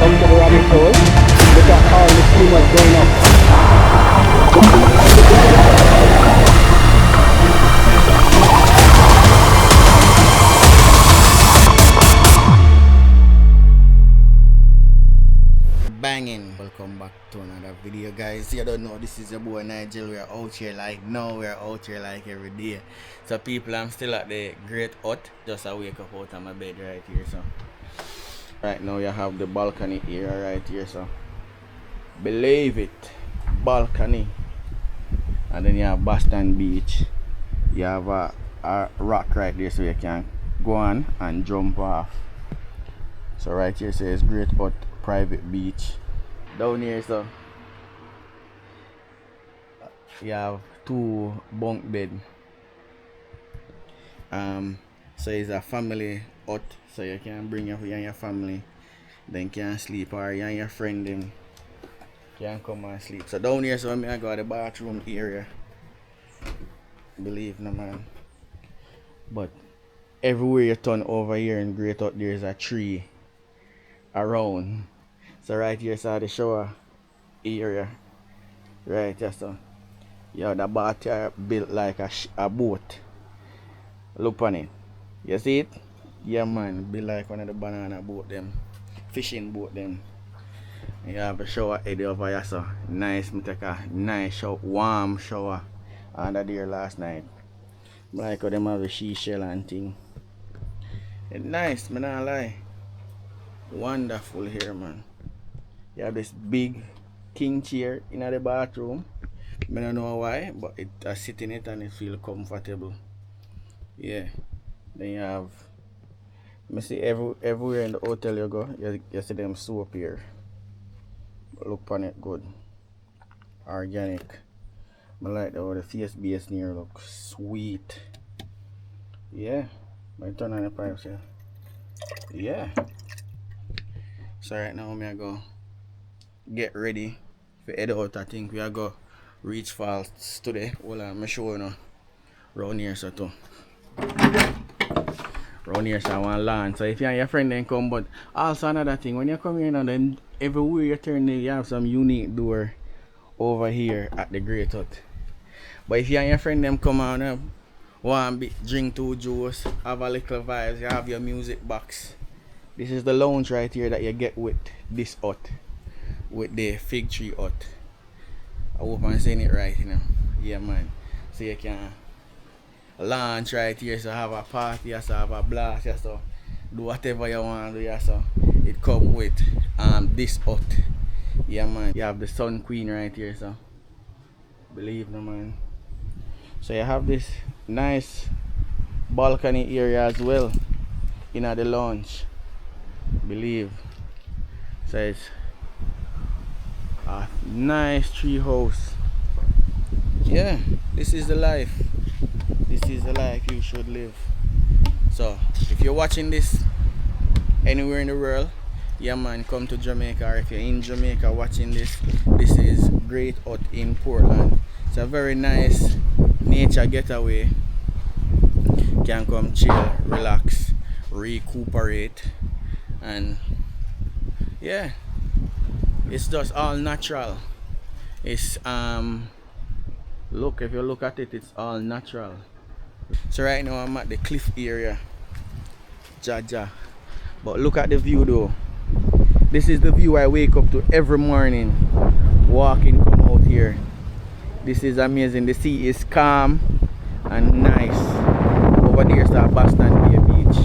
Come to the rabbit hole. Look at all the steamers going up. Banging. Welcome back to another video, guys. You don't know, this is your boy Nigel. We are out here like now, we are out here like every day. So people, I'm still at the Great Hut. Just I wake up out of my bed right here. So right now you have the balcony area right here. So believe it, balcony. And then you have Boston Beach. You have a rock right there so you can go on and jump off. So right here says Great Hut Private Beach. Down here, so you have 2 bunk bed. So it's a family hut, so you can bring you and your family, then can sleep, or you and your friend them can come and sleep. So down here, so I got the bathroom area. Believe no man. But everywhere you turn over here in Great Hut, there's a tree around. So right here is the shower area. Right here, so you have the bath here built like a boat. Look on it. You see it? Yeah man, built like one of the banana boat them. Fishing boat them. You have a shower head over here, so nice. Me take a nice shower, warm shower under there last night. Like how them have a seashell and thing. It's nice, me not lie. Wonderful here, man. You have this big king chair in the bathroom. I don't know why, but I sit in it and it feel comfortable. Yeah. Then you have, I see everywhere in the hotel you go, you see them soap here. Look on it good. Organic. I like the face base near look sweet. Yeah. I turn on the pipes here. Yeah. So right now I go get ready for head out. I think we are go reach falls today. Well, I'm sure you know round here so too. Round here so I want land. So if you and your friend then come, but also another thing, when you come here now, then everywhere you turn there you have some unique door over here at the Great Hut. But if you and your friend them come on want to drink 2 juice, have a little vibes, you have your music box. This is the lounge right here that you get with this hut, with the fig tree hut. I hope I'm saying it right, you know. Yeah, man. So you can launch right here, so have a party, so have a blast, so do whatever you want to do, so it come with this hut. Yeah, man. You have the Sun Queen right here, so believe no, man. So you have this nice balcony area as well in the lounge. Believe. So it's a nice tree house. Yeah, this is the life. This is the life you should live. So if you're watching this anywhere in the world, yeah man, come to Jamaica. Or if you're in Jamaica watching this, this is Great Hut in Portland. It's a very nice nature getaway. Can come chill, relax, recuperate, and yeah, it's just all natural. It's look, if you look at it, it's all natural. So right now I'm at the cliff area, Jaja, but look at the view though. This is the view I wake up to every morning, walking, come out here. This is amazing. The sea is calm and nice. Over there's a Boston Bay Beach.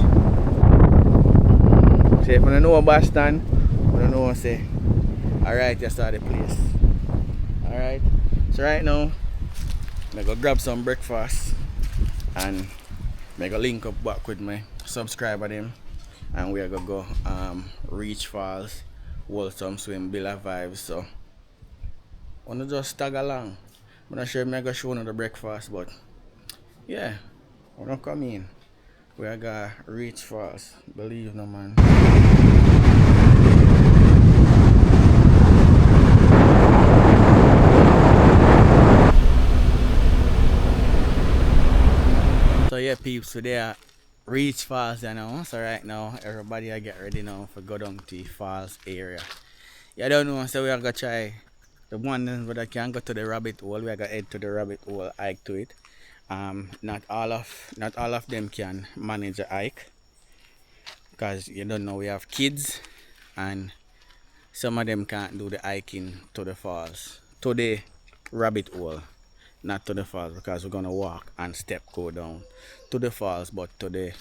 So if you don't know Boston, you don't know what to say. Alright, you saw the place. Alright. So right now, I'm gonna grab some breakfast and I'm gonna link up back with my subscriber them, and we're gonna go reach falls, hold some swim, build a vibe. So I wanna just tag along. I'm not sure I'm gonna show you the breakfast, but yeah, we're gonna come in. We're gonna reach falls. Believe no man. So yeah peeps, today reach falls, you know. So right now, everybody I get ready now for go down to the falls area. You don't know, so we are gonna try the one that I can go to the rabbit hole. We are gonna head to the rabbit hole, hike to it. Not all of them can manage a hike because you don't know we have kids and some of them can't do the hiking to the falls, to the rabbit hole, not to the falls because we're gonna walk and step go down to the falls, but to the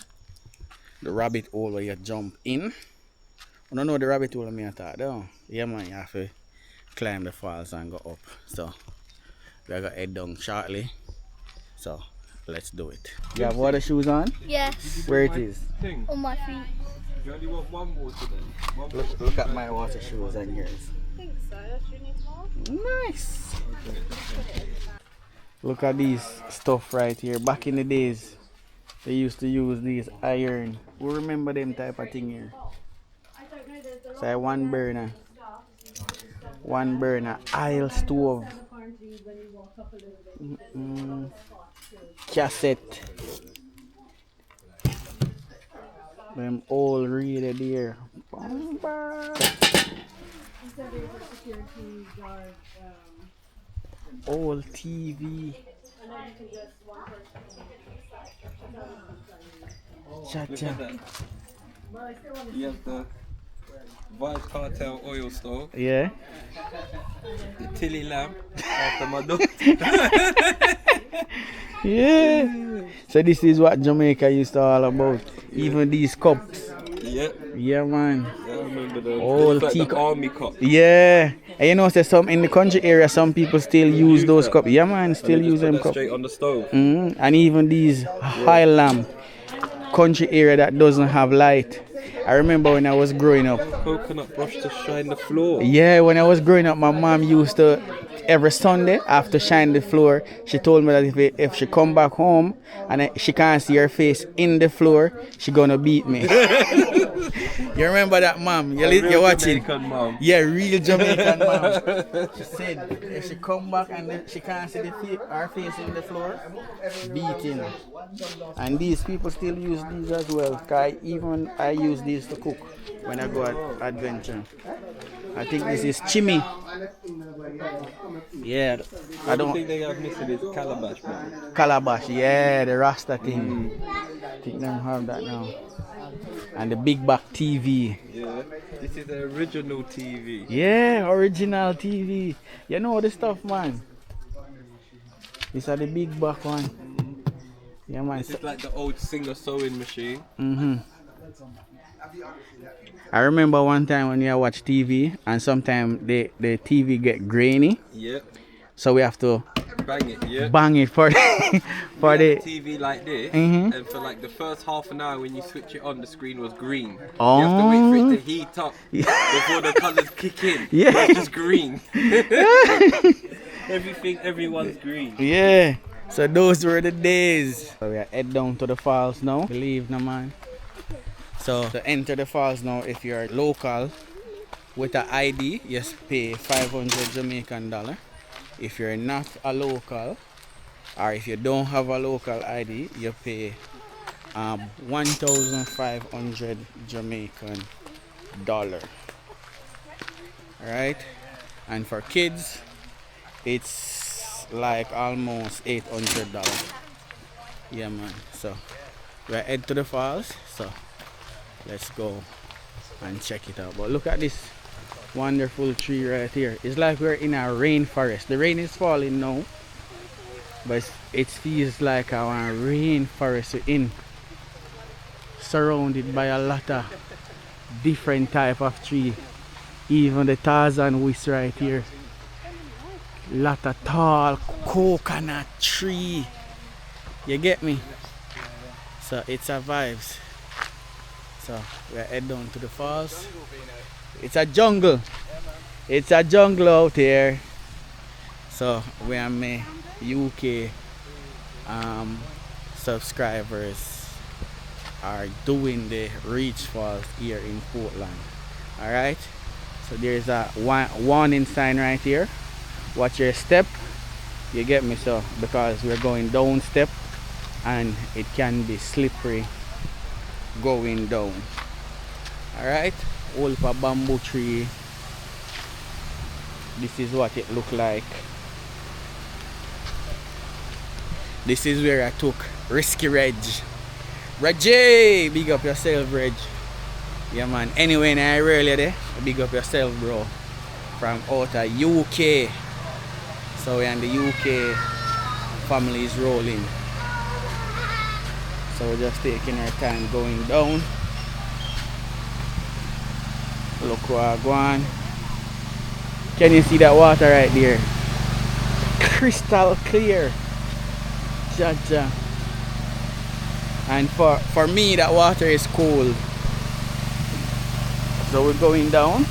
rabbit hole where you jump in. I don't know the rabbit hole me thought down. Yeah man, you have to climb the falls and go up. So we're gonna head down shortly. So let's do it. You have water shoes on? Yes, Where it is? on my feet. You only want one water then? Look at my water shoes and yours. I think so. Do you need more? Nice. Look at these stuff right here. Back in the days, they used to use these iron. We remember them type of thing here. So one burner aisle stove. Cassette. Them all read there. Old TV. Cha Look cha. at that. You have the Vice Cartel oil stove, Yeah. the Tilly lamp after my daughter. Yeah. So this is what Jamaica used to all about. Even these cups. Yep. Yeah man. Yeah, I remember the Old like the teacup. army cup. Yeah. And you know say some in the country area some people still use those that. cups. Yeah man, still And they use just put them that cups. straight on the stove. And even these high lamp country area that doesn't have light. I remember when I was growing up. Coconut brush to shine the floor. Yeah, when I was growing up, my mom used to every Sunday after shine the floor. She told me that if she come back home and she can't see her face in the floor, she gonna beat me. You remember that, mom? You're watching. Jamaican mom. Yeah, real Jamaican mom. She said if she come back and she can't see her face in the floor, beating. And these people still use these as well. Cause even I use these to cook when I go at adventure. I think this is chimney. Yeah, I I don't think they have missing is calabash, man. calabash. Yeah, the Rasta thing. I think they have that now. And the big back TV. Yeah. This is the original TV. Yeah, original TV. You know the stuff, man. These are the big back one. Yeah, man. This is like the old Singer sewing machine. I remember one time when I watch TV and sometimes the TV get grainy, Yep. so we have to Bang it, yeah. bang it for for We the. had TV like this, Mhm. and for like the first half an hour when you switch it on, the screen was green. Oh. You have to wait for it to heat up before the colours kick in. Yeah. It's just green. Everyone's green. Yeah. So those were the days. So we are head down to the falls now. Believe no man. So to enter the falls now, if you're local with an ID, you pay 500 Jamaican dollar. If you're not a local, or if you don't have a local ID, you pay 1,500 Jamaican dollar. Alright? And for kids, it's like almost $800. Yeah man. So we're head to the falls. So let's go and check it out. But look at this wonderful tree right here. It's like we're in a rainforest. The rain is falling now, but it feels like a rainforest we're in, surrounded by a lot of different type of tree. Even the Tarzan whisk right here. Lot of tall coconut tree. You get me? So it's a vibes. So we're head down to the falls. It's a jungle. It's a jungle out here. So we are my UK subscribers are doing the Reach Falls here in Portland. Alright? So there's a warning sign right here. Watch your step. You get me? So because we're going down step and it can be slippery going down. Alright, all for bamboo tree. This is what it look like. This is where I took Risky Reg. Reggie! Big up yourself, Reg. Yeah man, anyway, I really there. Big up yourself, bro. From out of UK. So we're in the UK, family is rolling. So we're just taking our time going down. Look where I'm going. Can you see that water right there? Crystal clear. Jaja. And for me that water is cold. So we're going down.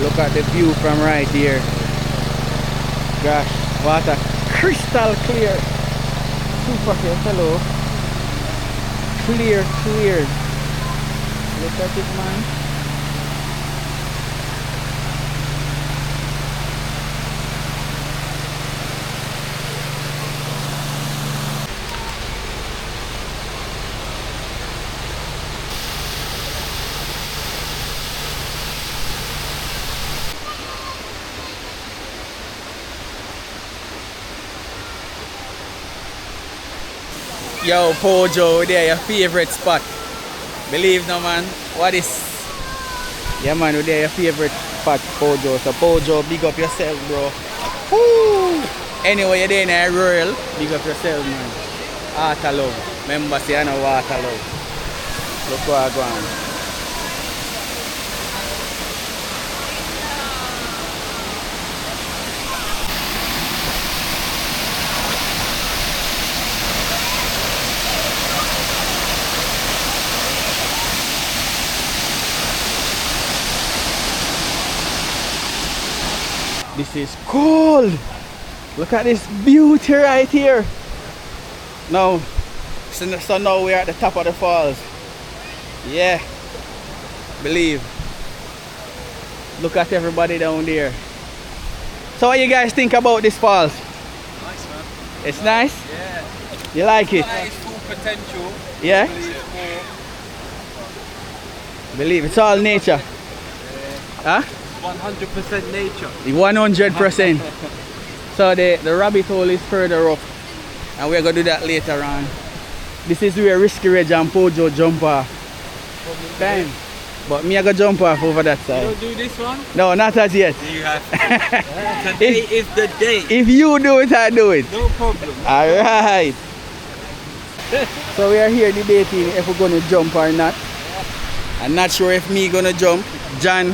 Look at the view from right here. Gosh, water crystal clear. Super clear, hello. Clear, clear. Look at it, man. Yo, Pojo, there your favorite spot. Believe no man. What is? Yeah man, there your favorite spot, Pojo. So Pojo, big up yourself, bro. Woo! Anyway, you're there in a rural. Big up yourself, man. Water love. Remember, say I know water love. Look where I'm going. This is cold. Look at this beauty right here. Now, so now we're at the top of the falls. Yeah, believe. Look at everybody down there. So what you guys think about this falls? Nice, man. It's nice? Yeah. You like it? It's full potential. Yeah? Believe it's all nature. Huh? 100% nature. 100%. So the rabbit hole is further up, and we're gonna do that later on. This is where Risky Reg and Pojo jump off. Time. But me I go jump off over that side. You don't do this one? No, not as yet. You have to. Today is the day. If you do it, I do it. No problem. Alright. So we are here debating if we're gonna jump or not. I'm not sure if me gonna jump. John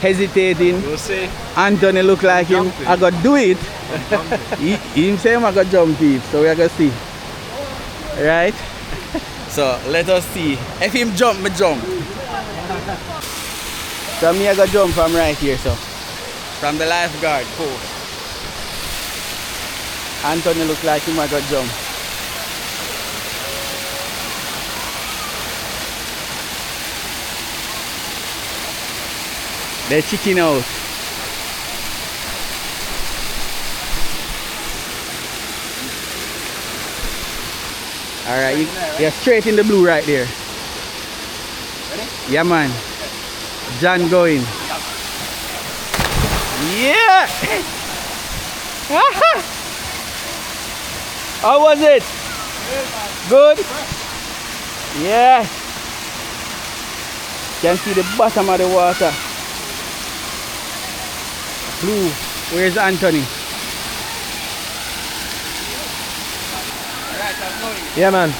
hesitating. We'll see. Anthony look like him. I gotta do it. He say I gotta jump it. So we are gonna see. Right? So let us see. If him jump, me jump. So me I gotta jump from right here, so. From the lifeguard post. Anthony look like him I gotta jump. They're chicken out. Alright, you're straight in the blue right there. Ready? Yeah man. John going. Yeah! How was it? Good? Yeah. Can see the bottom of the water. Blue. Where's Anthony? Alright, I'm going. Yeah man.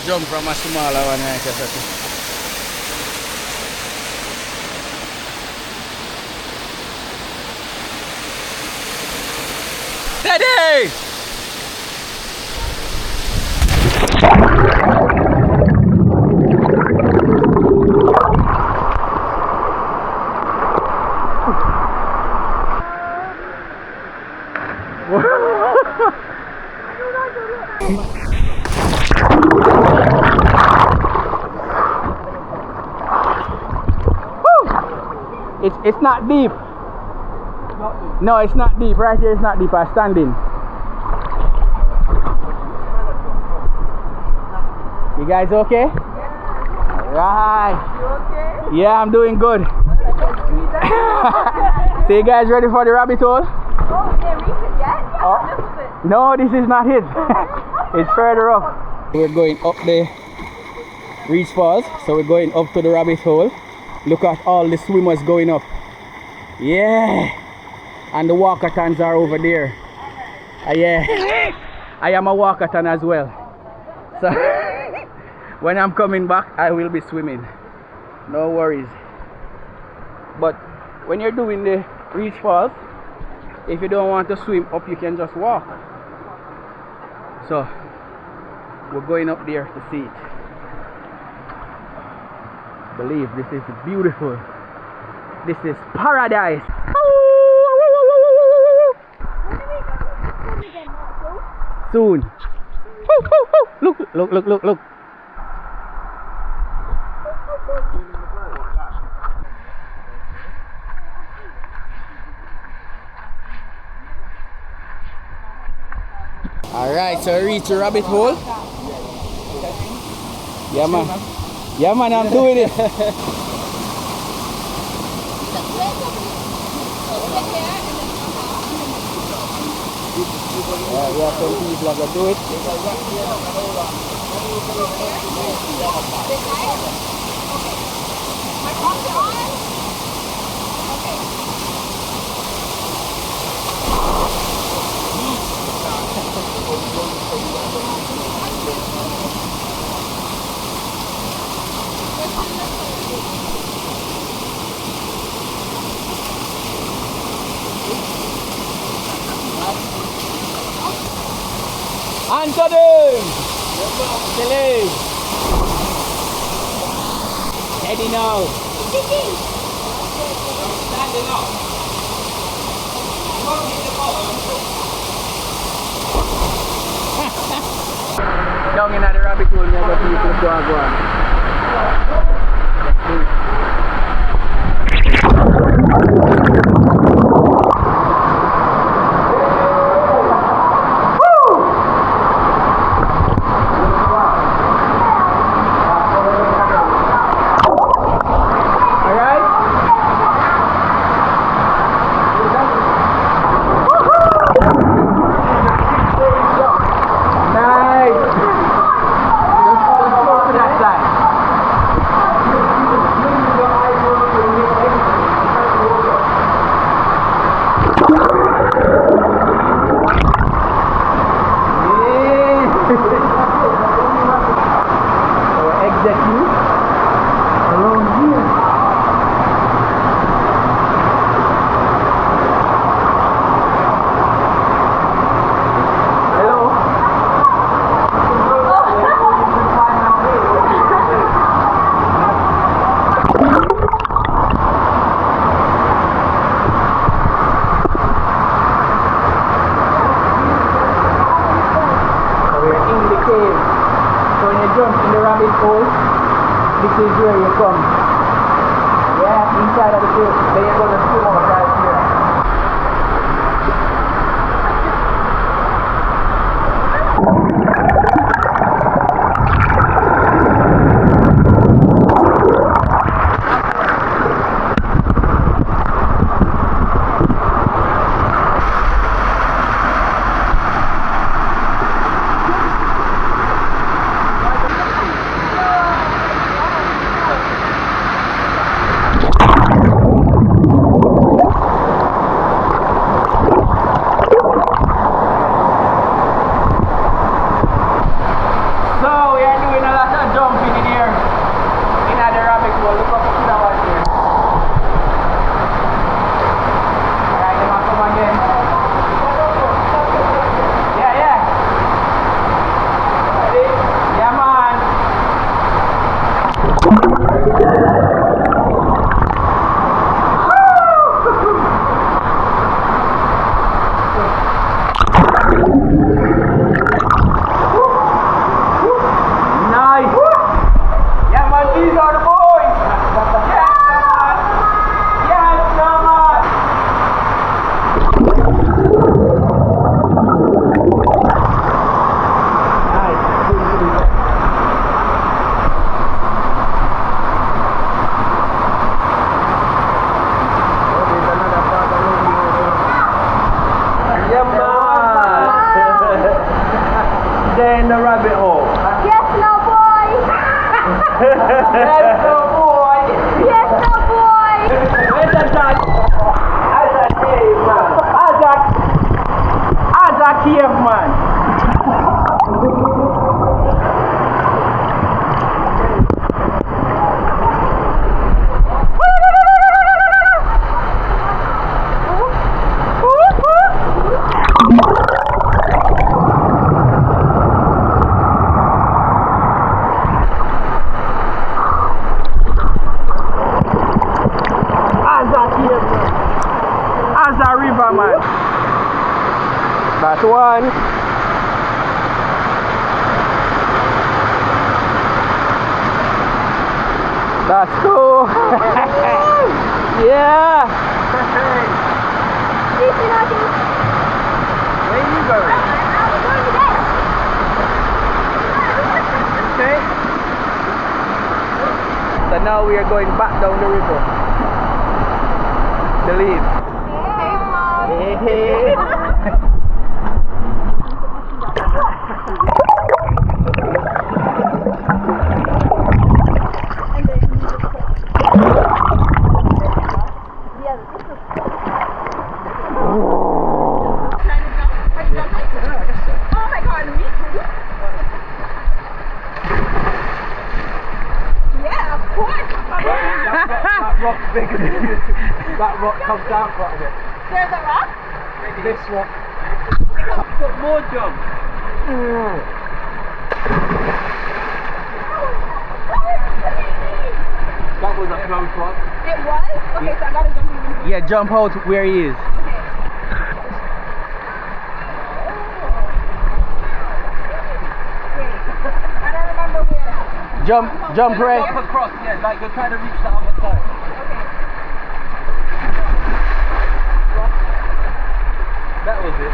Jump from a smaller one right there. Steady! It's not deep. No, it's not deep. Right here it's not deep. I'm standing. You guys okay? Right. You okay? Yeah, I'm doing good. So you guys ready for the rabbit hole? Oh, we didn't reach it yet? Yeah, Oh. this is it. No, this is not it. It's further up. We're going up the Reach Falls, so we're going up to the rabbit hole. Look at all the swimmers going up. Yeah. And the walkathons are over there. Yeah. I am a walkathon as well. So when I'm coming back, I will be swimming. No worries. But when you're doing the Reach Falls, if you don't want to swim up, you can just walk. So we're going up there to see it. Believe this is beautiful. This is paradise. Soon. Look. Alright, so I reached the rabbit hole. Yeah man, I'm doing it. Yeah, we have some people that do it. Anthony! Chile! Eddie now! Standing up! You won't hit the bottom! Down in the rabbit hole, never people go on. This is where you come. Yeah, inside of the cave. Then you're gonna swim out right here. in the rabbit hole. Yes, no boy. Yes, no boy. Yes, no boy. Where's that dog? As a caveman. As a caveman. As a river man. That's one. That's two. Yeah. Where you going? Okay. So now we are going back down the river. The lead. Hey. That rock comes down quite a bit. There's a rock? This one. Got more jump. That was a close one. It was? Okay, so I gotta jump in. Yeah, jump out where he is. I don't remember where. Jump right. Jump across, yeah, like you're trying to reach the other side. That was it.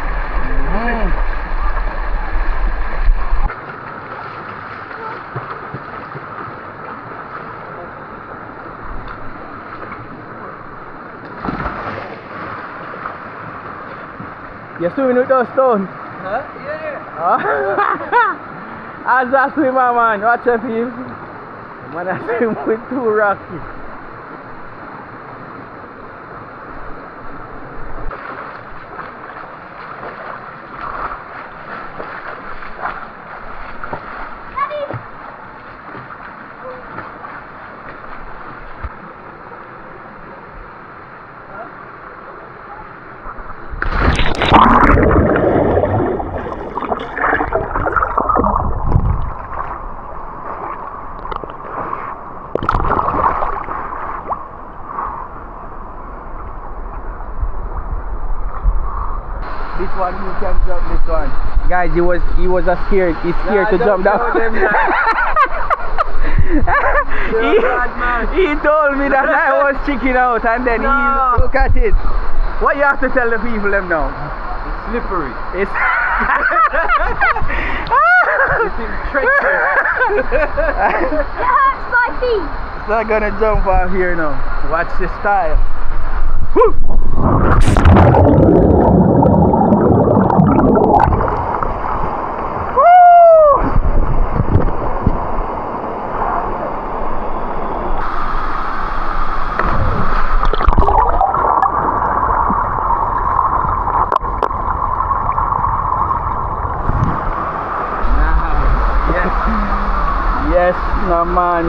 You're swimming with those stones? Huh? Yeah. As a swimmer, man, watch out for you. Man, I swim with two rockies. This one you can jump this one. Guys, he was scared. He's scared to jump down. he told me that I was chicken out and then he look at it. What you have to tell the people them now? It's slippery. It's It's treacherous. It hurts my feet. It's not gonna jump off here now. Watch the style. Woo! Yes, no man.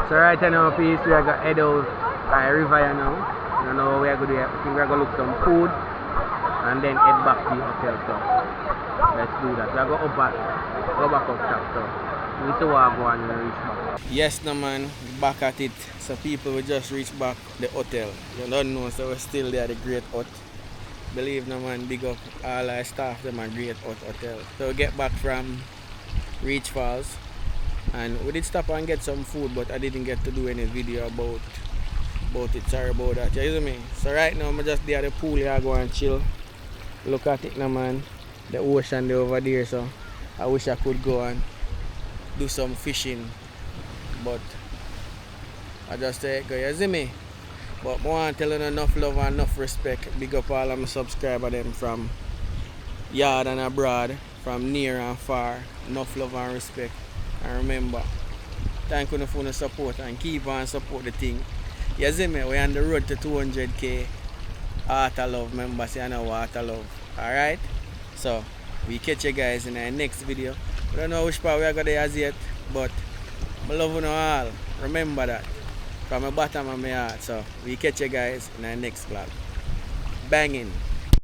So right now, peace, we are going to head out by river now. I don't know what we are going to do. I think we are going to look some food and then head back to the hotel. So let's do that. We are going to go back up top. So we see what go on and reach back. Yes, no man, back at it. So people will just reach back the hotel. You don't know, so we're still there at the Great Hut. Believe no man, big up all our staff them a great hotel. So we get back from Reach Falls and we did stop and get some food, but I didn't get to do any video about it. Sorry about that. You hear me? So right now I'm just there at the pool here, go and chill. Look at it now man. The ocean there over there, so I wish I could go and do some fishing. But I just say go, you see me? But I want to tell you enough love and enough respect. Big up all of my subscribers them from yard and abroad, from near and far. Enough love and respect. And remember, thank you for the support and keep on support the thing. You see me? We're on the road to 200k Heart of Love members. You know Heart of Love. Alright? So, we catch you guys in the next video. I don't know which part we are going to as yet, but I love you all. Remember that. From the bottom of my heart. So, we catch you guys in the next vlog. Banging.